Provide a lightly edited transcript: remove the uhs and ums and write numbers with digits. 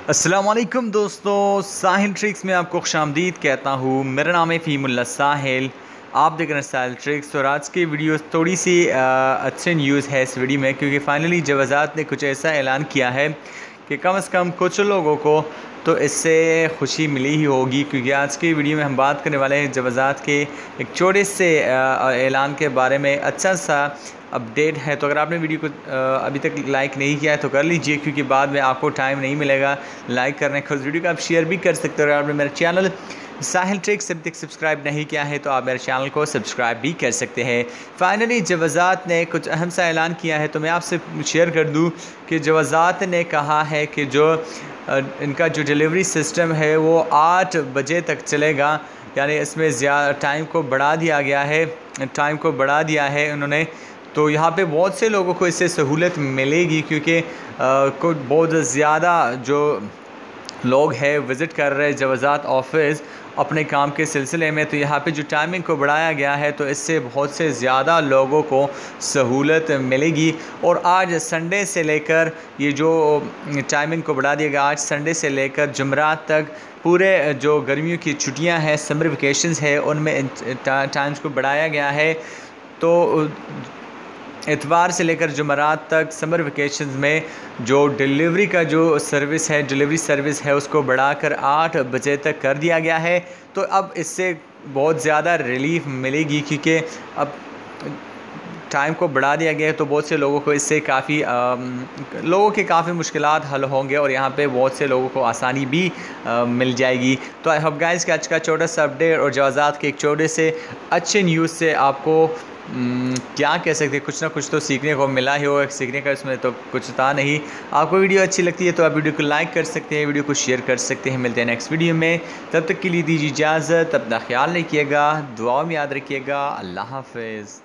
अस्सलामुअलैकुम दोस्तों, साहिल ट्रिक्स में आपको खुशामदीद कहता हूँ। मेरा नाम है फ़हीमुल्लाह साहिल। आप देख रहे हैं साहिल ट्रिक्स। और आज की वीडियो थोड़ी सी अच्छी न्यूज़ है इस वीडियो में, क्योंकि फ़ाइनली जवाज़ात ने कुछ ऐसा ऐलान किया है कि कम से कम कुछ लोगों को तो इससे खुशी मिली ही होगी। क्योंकि आज की वीडियो में हम बात करने वाले हैं जवाज़ात के एक छोटे से ऐलान के बारे में। अच्छा सा अपडेट है, तो अगर आपने वीडियो को अभी तक लाइक नहीं किया है तो कर लीजिए, क्योंकि बाद में आपको टाइम नहीं मिलेगा लाइक करने का। उस वीडियो को आप शेयर भी कर सकते हो। अगर आपने मेरा चैनल साहिल ट्रिक्स अभी तक सब्सक्राइब नहीं किया है तो आप मेरे चैनल को सब्सक्राइब भी कर सकते हैं। फ़ाइनली जवाज़ात ने कुछ अहम सा ऐलान किया है, तो मैं आपसे शेयर कर दूं कि जवाज़ात ने कहा है कि जो इनका जो डिलीवरी सिस्टम है वो 8 बजे तक चलेगा। यानी इसमें ज़्यादा टाइम को बढ़ा दिया गया है, टाइम को बढ़ा दिया है उन्होंने। तो यहाँ पे बहुत से लोगों को इससे सहूलत मिलेगी, क्योंकि कुछ बहुत ज़्यादा जो लोग हैं विज़िट कर रहे हैं जवाज़ात ऑफिस अपने काम के सिलसिले में। तो यहाँ पे जो टाइमिंग को बढ़ाया गया है, तो इससे बहुत से ज़्यादा लोगों को सहूलत मिलेगी। और आज संडे से लेकर ये जो टाइमिंग को बढ़ा दिया गया, आज संडे से लेकर जुमेरात तक पूरे जो गर्मियों की छुट्टियां हैं, समर वेकेशंस है, उनमें टाइम्स को बढ़ाया गया है। तो इतवार से लेकर जुमेरात तक समर वेकेशंस में जो डिलीवरी का जो डिलीवरी सर्विस है उसको बढ़ाकर 8 बजे तक कर दिया गया है। तो अब इससे बहुत ज़्यादा रिलीफ मिलेगी, क्योंकि अब टाइम को बढ़ा दिया गया है। तो बहुत से लोगों को इससे लोगों के काफ़ी मुश्किलात हल होंगे, और यहाँ पे बहुत से लोगों को आसानी भी मिल जाएगी। तो आई होप गाइस कि आज का छोटा सा अपडेट और जवाज़ात के एक छोटे से अच्छे न्यूज़ से आपको क्या कह सकते हैं, कुछ ना कुछ तो सीखने को मिला ही होगा। सीखने का इसमें तो कुछ था नहीं। आपको वीडियो अच्छी लगती है तो आप वीडियो को लाइक कर सकते हैं, वीडियो को शेयर कर सकते हैं। मिलते हैं नेक्स्ट वीडियो में, तब तक के लिए दीजिए इजाज़त। अपना ख्याल रखिएगा, दुआ में याद रखिएगा। अल्लाह हाफ़िज़।